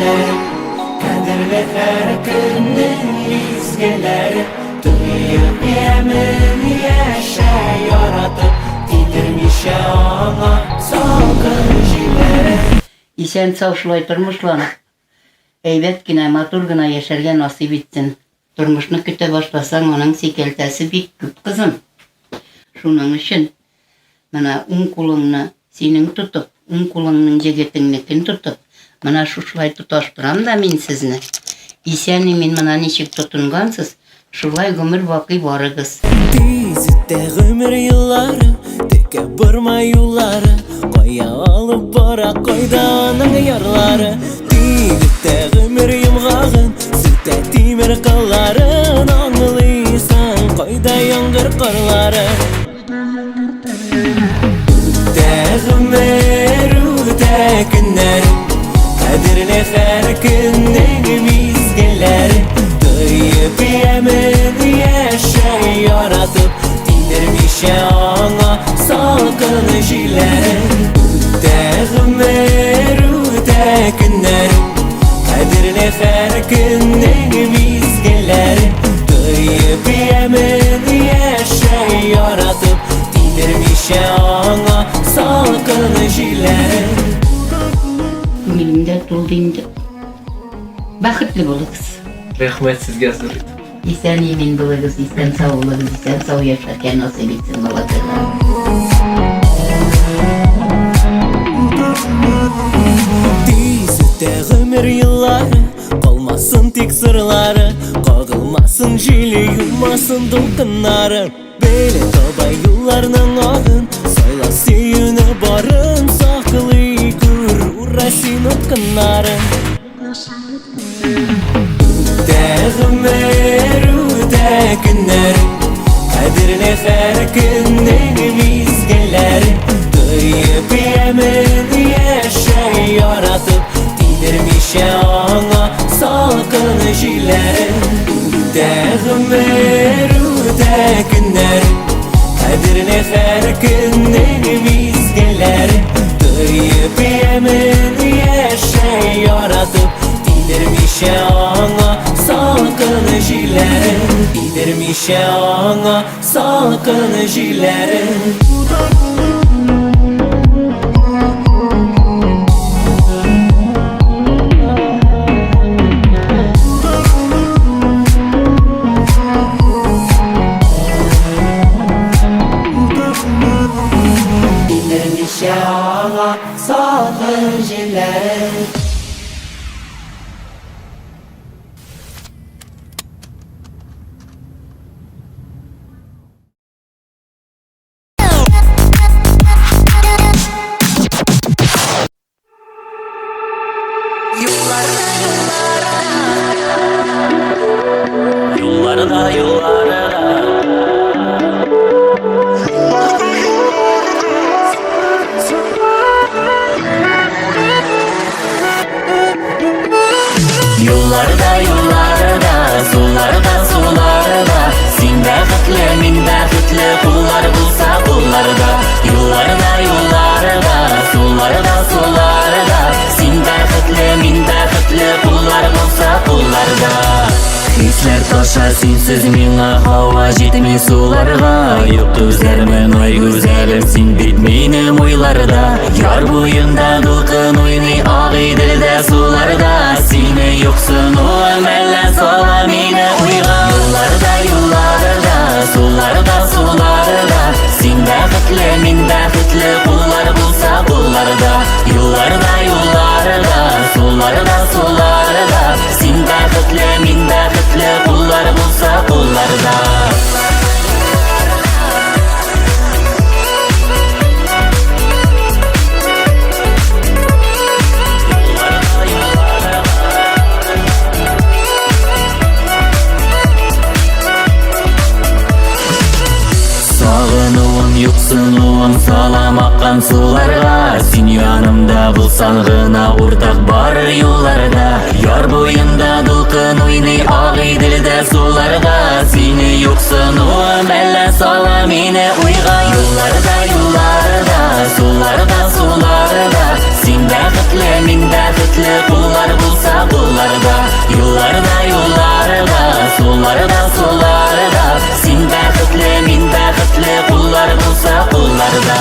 jileri, kadirli her günün izgeleri. Duyup yemin yaşa yaratıp, tidirmiş ona salgın jileri. İsen savşılay durmuşlarına. Eyvetgine, maturgına yaşarga nasip etsin. Durmuşunu küte başlasan onun sikeltesi bik küp kızım. Şunun için mana kulunna senin tutup, kulunun jegetinnikin tutup, mana şuşlay tutaştıram da men sizni. İseni men mana neçik tutungansız, şulay gömür baki barıgız. Tezitde ömür yılları, tekebbürme yolları, koya alıp bara koyda onun yarları. Tezitde ömür yımğağın, sütte timir kalların, anlıysan koyda yangır karları. Ömür de günler, kadirli her günün mizgeleri. Duyup yemin yaşa yaratıp, dindirmiş ona salgın jileri. Ömür de günler, kadirli her günün mizgeleri. Duyup yemin yaşa yaratıp, dindirmiş ona salgın jileri. Milimde tulduğumda bakıtlı boluguz. Rahmet sizge Zürit. İsen yemin boluguz, isen sağ oluguz, isen sağ yaşarken nasip etsin Allah'ım. Tezitde ömür yılları, kalmasın tek sırları, kağılmasın jili, yummasın dolkınları. Böyle taba yollarının ağın, sayla seyine barın, saklı gür, uğraşın utkınları. Ömür de günler, kadirli her günün mizgeleri. Duyup yemin yaşa yaratıp, dindirmiş ona salgın jileri. Ömür de günler, kadirli her günün mizgeleri. Duyup yemin yaşa yaratıp, dindirmiş ona salgın jileri. Dindirmiş ona salgın jileri. Dindirmiş ona salgın jileri. Yollarda sularda, sen bäxtli, men bäxtli, qullar bulsa qullarda. Yollarda, sularda, sen bäxtli, men bäxtli, qullar bulsa qullarda. Hisler taşar sensiz mena hava jetmey sularga. Yok gözlerimin ay güzelim, sen bitmeynim oylarda. Yar boyunda dulkın oynay ağay dilde sularda. Seni yoksun o emelle sala meni oyga. Yollarda, sularda, sen bäxtli, men bäxtli, qullar bulsa qullarda. Yollarda, sularda, sen bäxtli, men bäxtli, qullar bulsa qullarda. Sağınıvın, yoksunuğun salam akkan sularga. Sen yanımda bulsan gına ortak var yollarda. Yar boyunda dulkın oynay ağay dilde sularga. Seni yoksunuğum elle sala meni oyga. Yollarda, sularda, sen bäxtli, men bäxtli, qullar bulsa sularda sularda Sen baxtli men baxtli qullar bo'lsa qullarda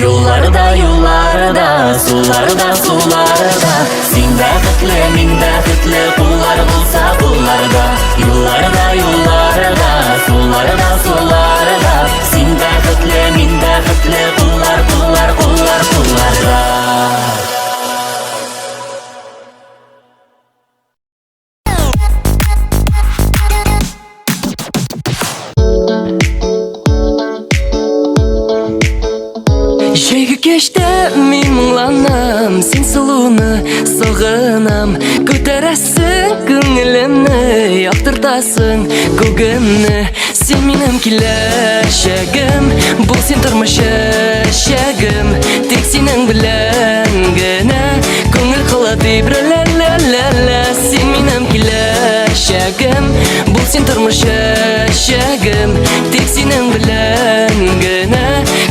Yollarda yollarda sularda sularda Sen baxtli men baxtli qullar bo'lsa qullarda Yollarda yollarda sularda sularda Sen baxtli men baxtli qullar qullar qullar qullarda Жегі кешті мен мұңланам, сен сұлуны соғынам Көтересің көңілімні, яқтыртасың көгімні Сен менің келешегім, бұл сен тұрмыш шегім Тек сенің білән генә, көңіл қылады бір-ля-ля-ля-ля Сен менің келешегім, бұл сен тұрмыш шегім Тек сенің білән генә,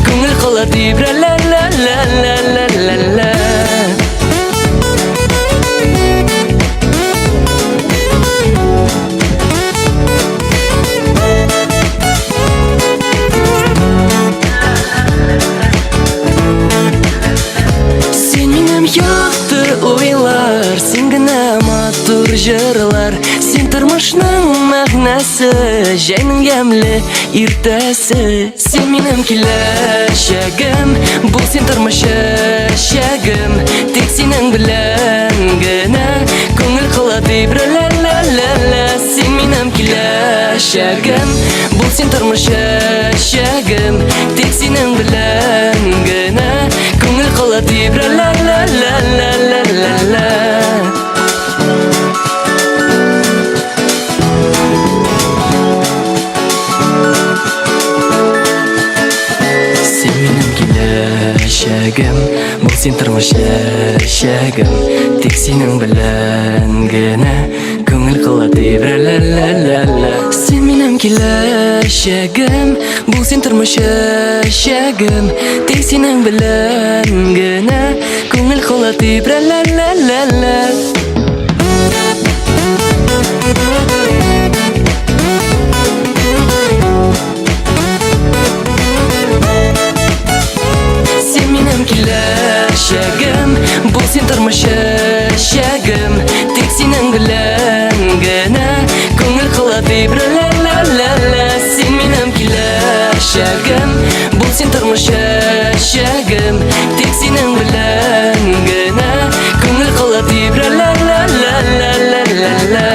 көңіл қылады бір-ля-ля-ля-ля-ля-ля Яқты ойлар, сен генә матур жырлар Сен тормышның мәгънәсе, җәйнең ямьле иртәсе Сен минем киләчәгем, бу сен тормыш шәгем Тик синең белән генә күңел кылады бір-ля-ля-ля-ля Сен минем киләчәгем, бу сен тормыш шәгем Тик синең белән генә күңел кылады бір-ля-ля-ля-ля-ля-ля Сен минем киләчәгем, бұл сен тормыш шәгем Тик синең белән генә күңел кылады бір-ля-ля-ля-ля Сен минем киләчәгем, бұл сен тормыш шәгем Тик синең белән генә күңел кылады бір-ля-ля-ля-ля Сен минем киләчәгем, бұл сен тормыш шәгем Тик синең белән генә күңел кылады бір-ля-ля-ля-ля Сен минем киләчәгем, бұл сен тормыш шәгем Тик синең белән генә күңел кылады бір-ля-ля-ля-ля-ля-ля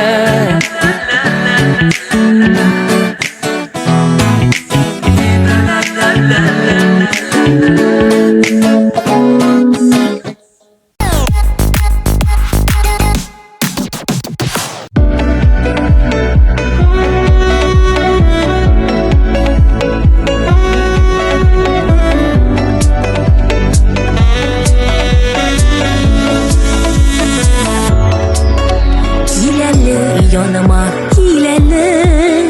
Yanıma kileli,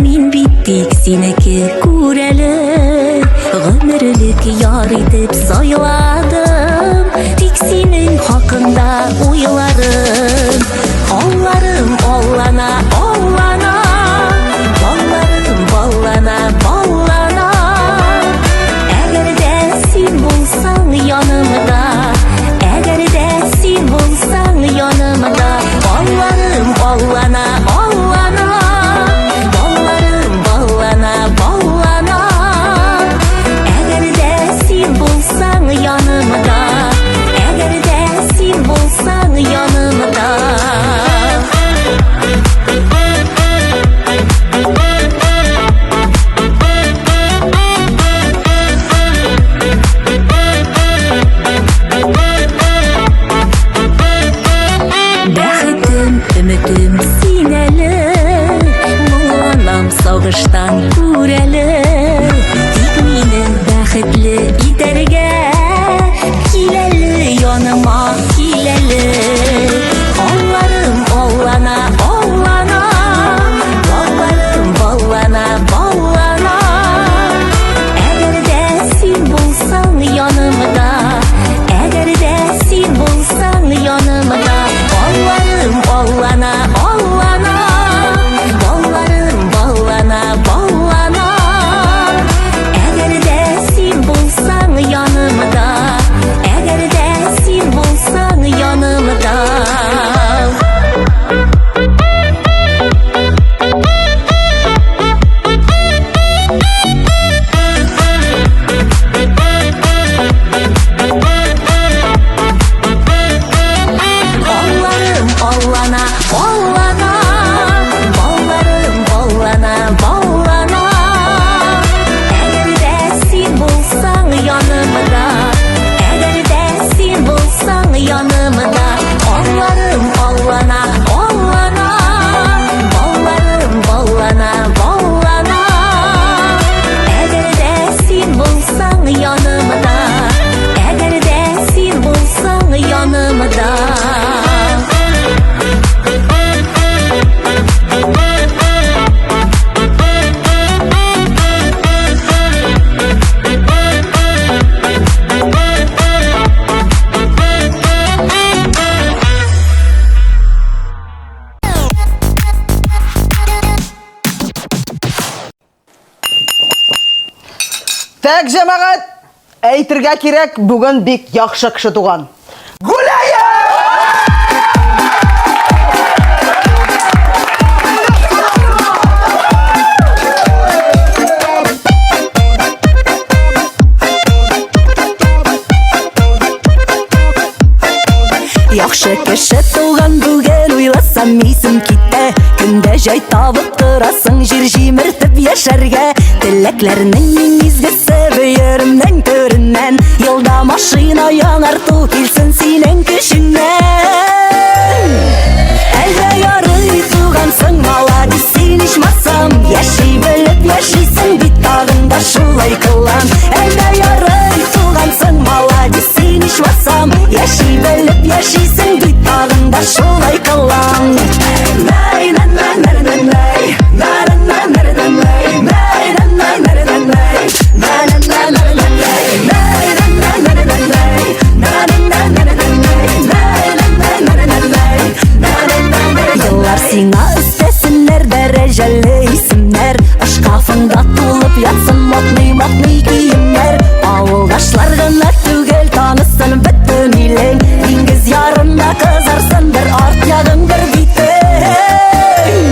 min bittik seneki kureli Ömürlük yar edip sayladım Tik senin hakkında uylarım Kollarım ollana ollana Kollarım ballana ballana Eğer de sen bulsan yanımda Eğer de sen bulsan yanımda Kollarım ollana ollana Kollarım ballana ballana Eğer de sen bulsan yanımda Eğer de sen bulsan yanımda Терек жамағат, әйтірге керек бүгін бек яқшы кіші туған. Гүләйі! Яхшы кеше туган бүген уйласам исем китте. Көндә җай табып торасың җир җимертеп яшәргә. Теләкләрнең низгесе бөеремнән төреннән. Елда машина яңарту килсен синең көчеңнән. Әлбә ярый тугансың маладис син ичмасам. Яши белеп яшисең бит тагында шулай кылам. Әлбә ярый тугансың маладис син ичмасам. Яши белеп яшисең бит тагында шулай кылам. Yıllar sina üstesиннәр дәрәҗәле исемнәр. Шкафыңда тулып ятсын модный киемнәр. Авылдашлар гына түгел танысын бөтен илең. Диңгез ярында кызарсын бер арт ягың бер битең.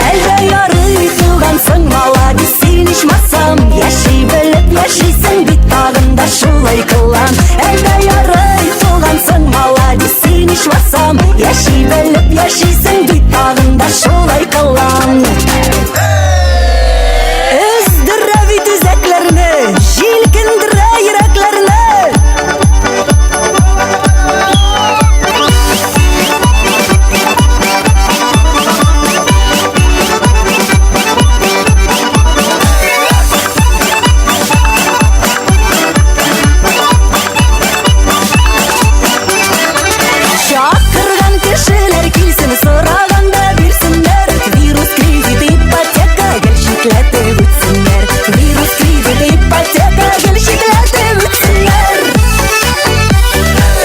Әлбә ярый тугансың маладис син ичмасам. Яши белеп яшисең бит тагында шулай кылам. Әлбә ярый тугансың маладис син ичмасам. Яши белеп яшисең бит тагында шулай кылам. Өздерә бит үзәкләрне, җилкендерә йөрәкләрне. Чакырган кешеләр килсен, сораганда бирсеннәр. Вирус, кредит, ипотека гел шикләтеп үтсеннәр. Вирус, кредит, ипотека гел шикләтеп үтсеннәр.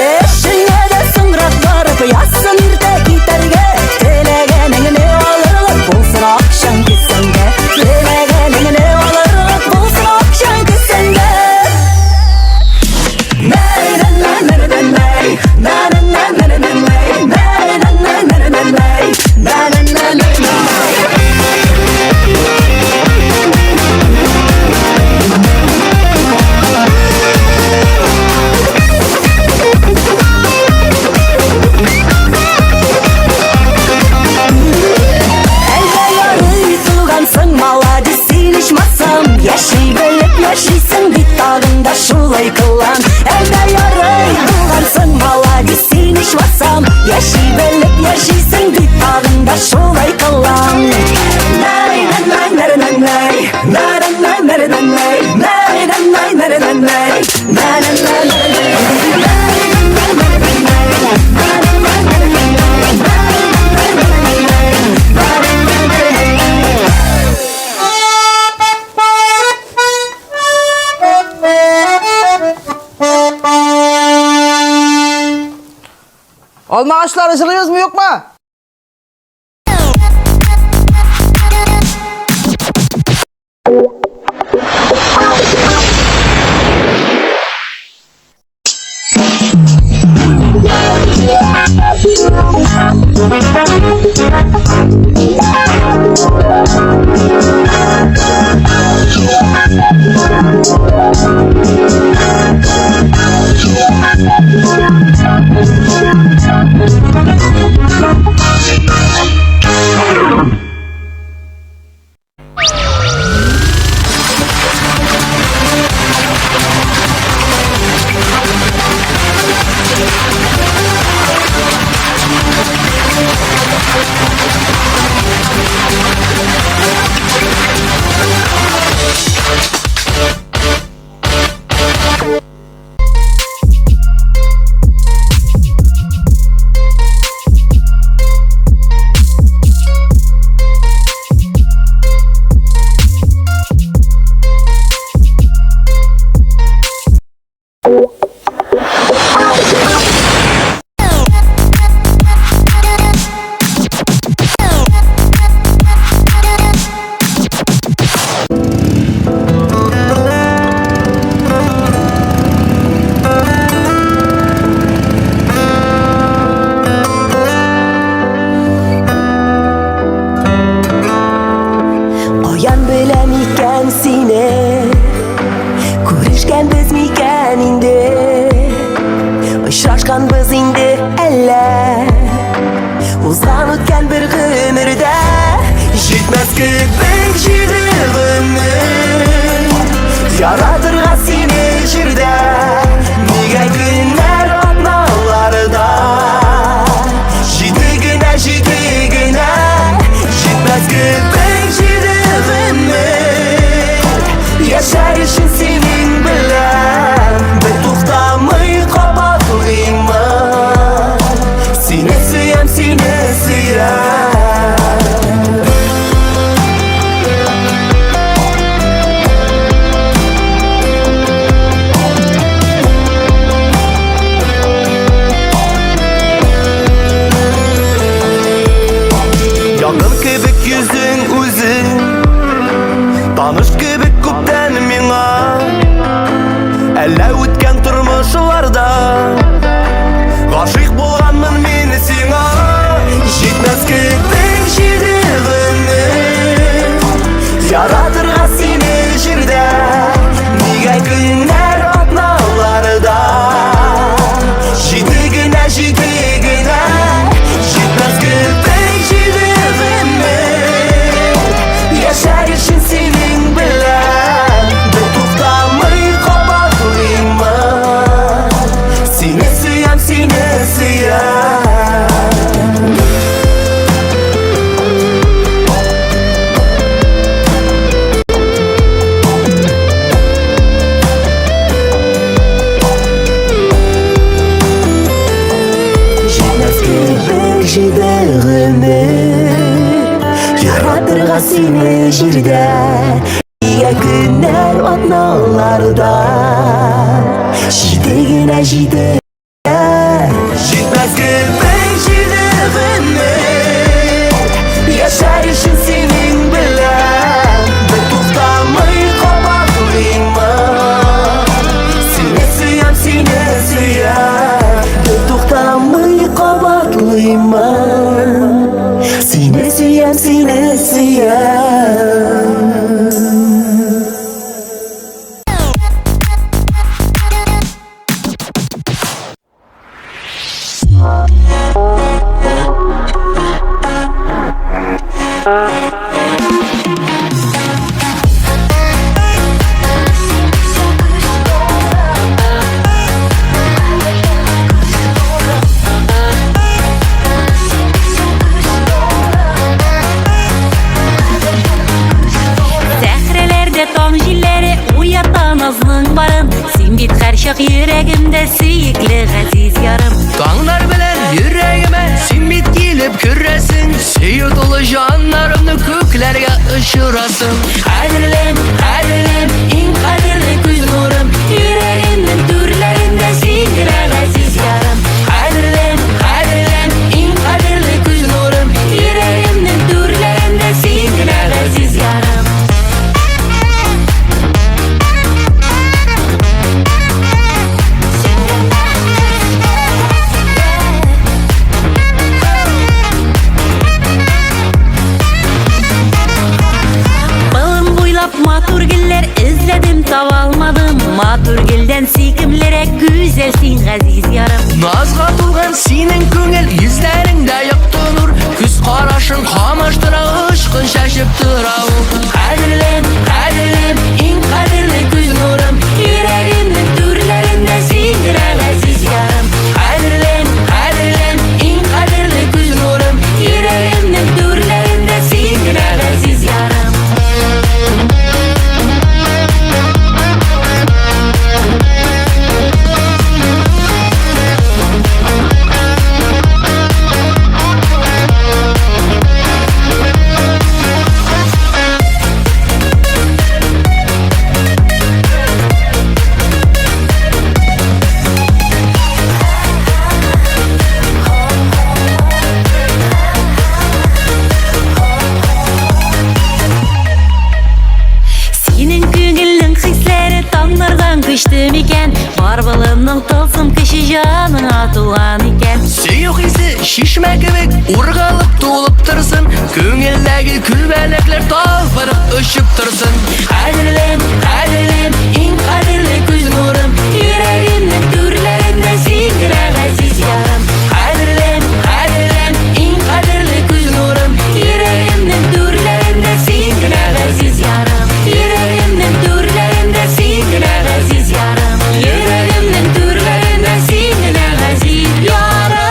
Эшеңә дә соңрак барып язсын иртә китәргә. Теләгәнеңне алырлык булсын акчаң кисәңдә. Теләгәнеңне алырлык булсын акчаң кисәңдә. Әлбә ярый тугансың маладис син ичмасам. Яши белеп яшисең бит тагында шулай кылам. Әлбә ярый тугансың маладис син ичмасам. Яши белеп яшисең бит тагында шулай кылам. Alma ağaçları ısırıyoruz mu yok mu? Yaratırga seni jirde İyi günler atnalarda Jidegine jide Jitmez gülmek jidegine Yaşarışın senin bilen Ve tutamay kabaklıyma Sine suyam sine suyam Ve tutamay kabaklıyma Sine suyam sine suyam Yüreğimde süyükli aziz yarım Dağlar bilen yüreğime simit gelip küresin Süyü dolu canlarımı köklerge ışırasın Kadirlim, kadirlim, in kadirli güz nurum Yüreğimin türlerinde sindire aziz yarım Kadirlim, kadirlim, in kadirli güz nurum Yüreğimin türlerinde sindire aziz yarım Maturgiller izledim tavalmadım Maturgilden sikimlere güzelsin aziz yarım Nazga tulgan senin köngel yüzlerinde yaktı nur Küs karашın kamaştıra ışkın şaşıp tırav Kadirlim, kadirlim, in kadirli güz nurum Yüreğimin türlerinde sindire aziz yarım Kadirlim, kadirlim, in kadirli güz nurum Yüreğimin türlerinde sindire aziz yarım Kıştım iken Barbalının tılsım kişi canına tuğan iken Suyuk isi şişme gibi urgalıp tuğulup tırsın Köngildeki külbenekler talpırıp ışıp tırsın Kadirlim, kadirlim, in kadirli güz nurum Yüreğimin türlerinde sindire aziz yarım Kadirlim, kadirlim, in kadirli güz nurum Yüreğimin türlerinde sindire aziz yarım Yüreğimin türlerinde sindire aziz yarım Yüreğimin türlerinde sindire aziz yarım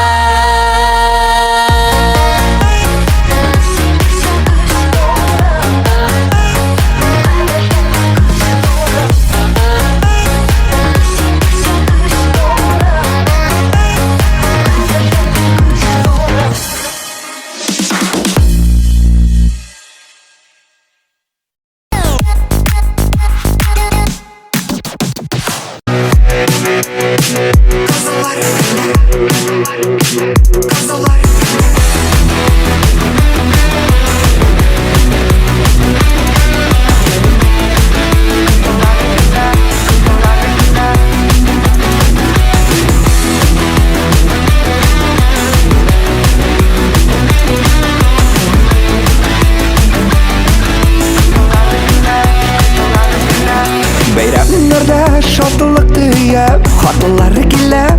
Bayramlarda şatılık duyup Hatınları gillep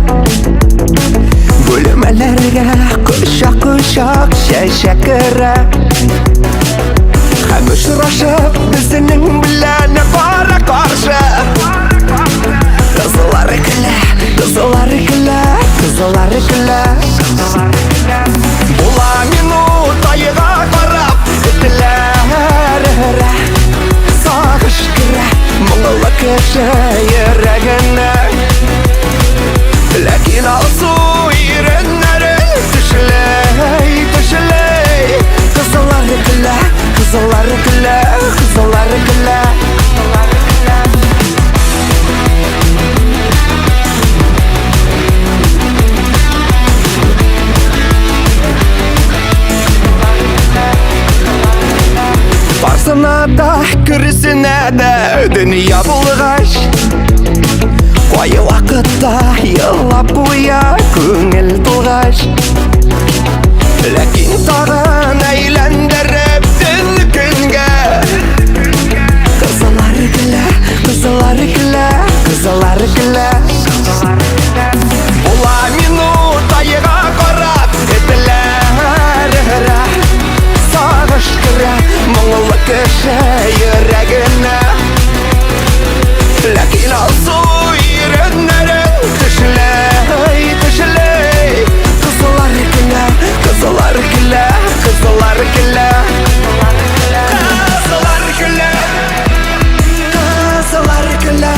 Bölümelerge kuşak kuşak şeşekere Hem uçraşıp bizinin bilene para karşı Kızıları güle, kızıları güle Kızılları güle Buла минут айға қарап Өттілер Сағыш кіре Мұңылы кіші ерегіне Ләкин алсу иреннері Түшілей, түшілей Kızılları güle Kızылları güle Kızılları güle Барсына да, күрісіне де Дүния болғаш Қойы уақытта Елап бұя Көңіл толғаш Ләкин тағын әйләндіріп Түн күнге Қызылары күлі Қызылары күлі Қызылары күлі Бұла минут айға қарап Етілер Сағыш кіре Мұңылы кіші ерегіне Ләкин алсу иреннерін Түшілей, түшілей Қызылары күлі Қызылары күлі Қызылары күлі Қызылары күлі Қызылары күлі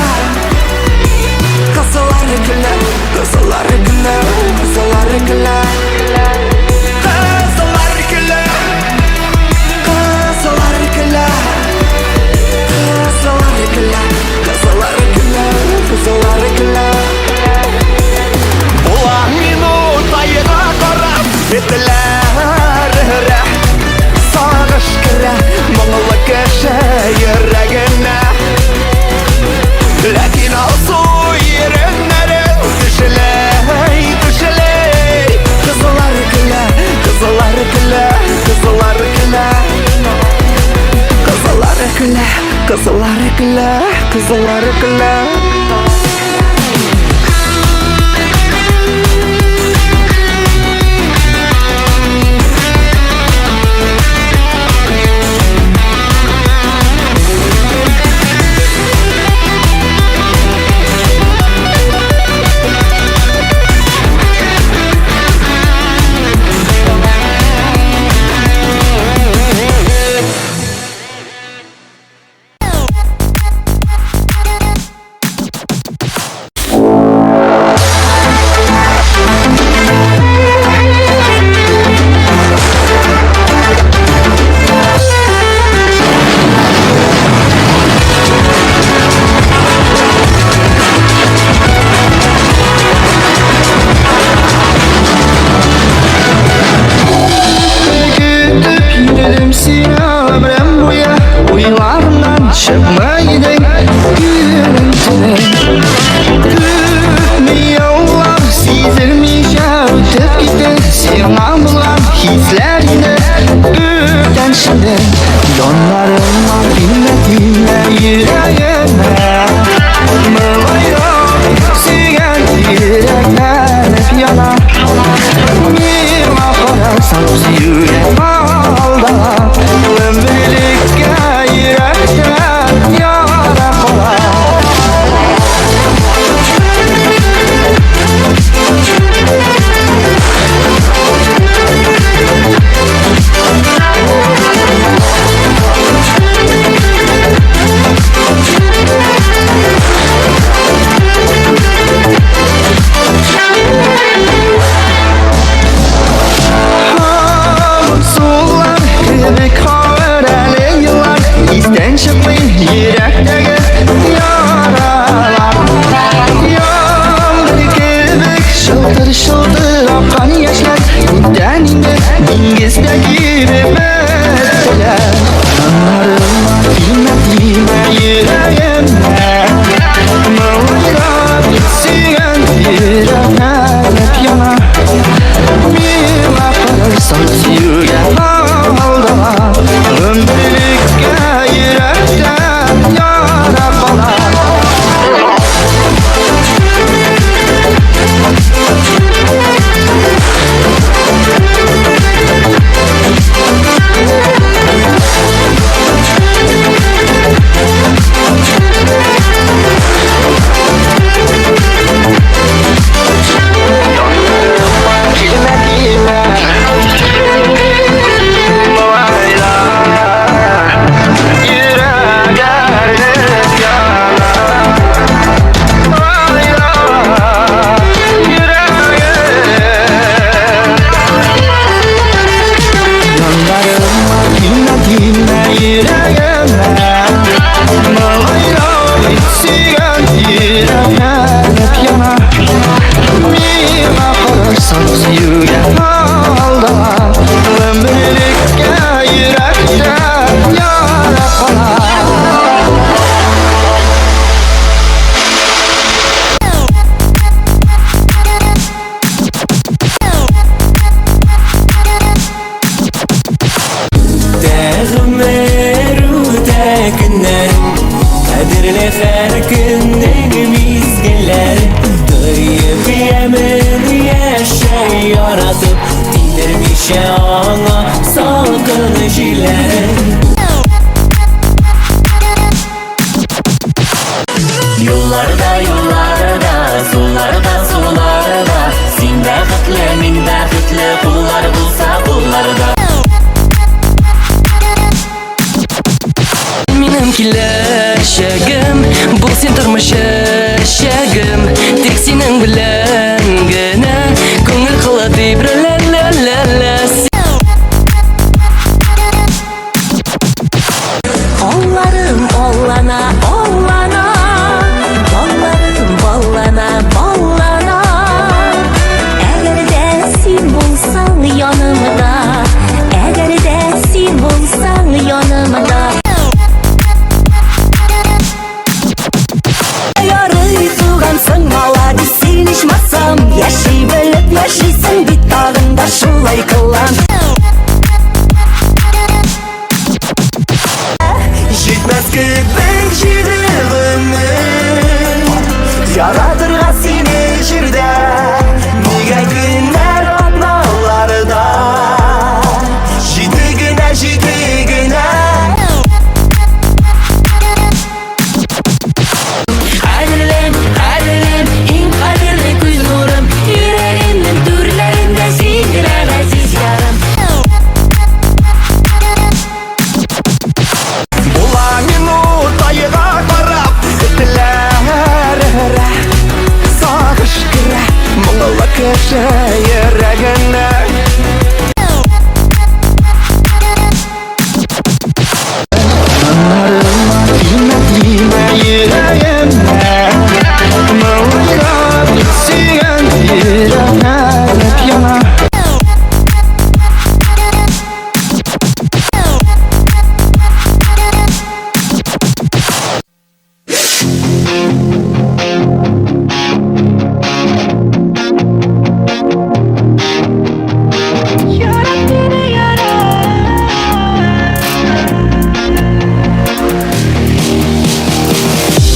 Қызылары күлі Қызылары күлі Қызылары күлі Kızılları güle Buла минут айға қарап Етілер Сағыш кіре Мұңылы кіші ерегіне Ләкин алсу ереннерін Түшілей, түшілей Kızılları güle Kızылları güle Kızılları güle Kızılları güle Kızılları güle Kızılları güle yaratıp dindirmiş ana salkın jileri. Yollarda yollarda, sularda sularda, sen bäxtli, min bäxtli, kullar bulsa kullarda. Minем киләчәгем, бу син тормыш эчәгем, тик синең белән генә күңел кылды бер лә. Олларым оллана, оллана, балларым баллана, баллана. Әгәр дә син булсаң янымда, әгәр дә син булсаң янымда. Ярый тугансың, молодец, син ичмасам, яши белеп яшисең бит тагында шулай кылам. Җитмәс кебек җирегемне Yaratırga seni җирдә, Нигә көннәр атналарда Җиде генә Кадерлем, кадерлем, иң кадерле күз нурым, йөрәгемнең түрләрендә син генә газиз ярым. Була минут айга карап Теләр сагыш керә Моңлы кеше йөрәгенә Тимә йөрәгемә Моңлы сөйгән йөрәгемә яна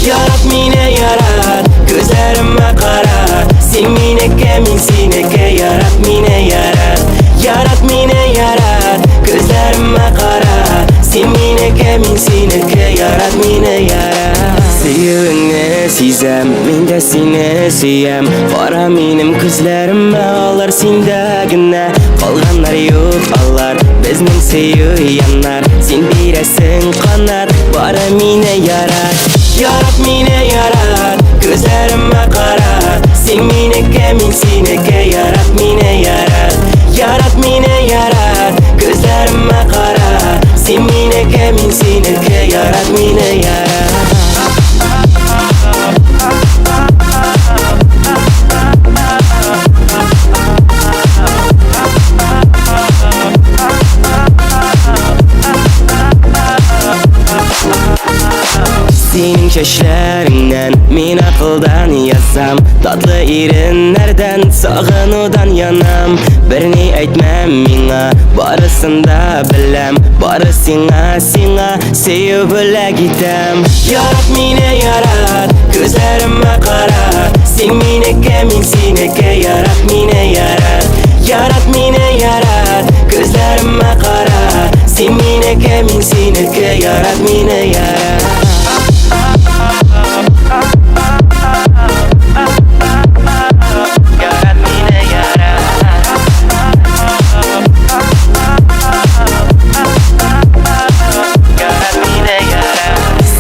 Yarat mine yarat, gözlerime kara. Sen mineke min sineke, yarat mine yarat. Yarat mine yarat, gözlerime kara. Sen mineke min sineke, yarat mine yarat. Sevgini sezem, men de seni suyam. Kara minim gözlerime alır sendagina. Kalganlar yok allar, bizning söyüyanlar. Sen biresin kanat, bara mine yarat. Yarat mine yarat, gözlerime kara. Sen mineke min sineke, yarat mine yarat. Yarat mine yarat, gözlerime kara. Sen mineke min sineke, yarat mine yarat. Senin şeşlerinden min akıldan yazsam Tatlı irinlerden sağınudan yanam Birini etmem mina barısında bilem Barı sina sevip öyle gitem Yarat mine yarat gözlerime kara Sen mineke min sineke yarat mine yarat Yarat mine yarat gözlerime kara Sen mineke min sineke yarat mine yarat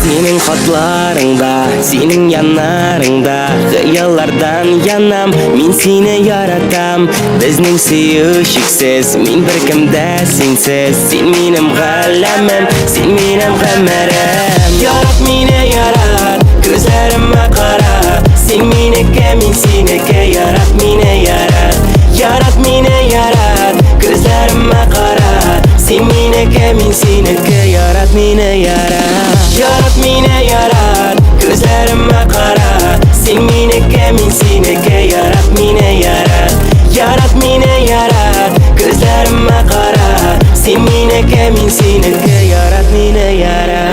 Senin hatlarında, senin yanlarında Hıyallardan yanam, min seni yaratam Bizning suyuşiksiz, min bir kimde sensiz Sen minim galamim, sen minim gamerim Yarat mine yarat, gözlerime kara Sen mineke min sineke, yarat mine yarat Yarat mine yarat, gözlerime kara Sen mineke min sineke, yarat mine yarat Yarat mine yarat, gözlerime kara Sen mineke min sineke, yarat mine yarat Yarat mine yarat, gözlerime kara Sen mineke min sineke, yarat mine yarat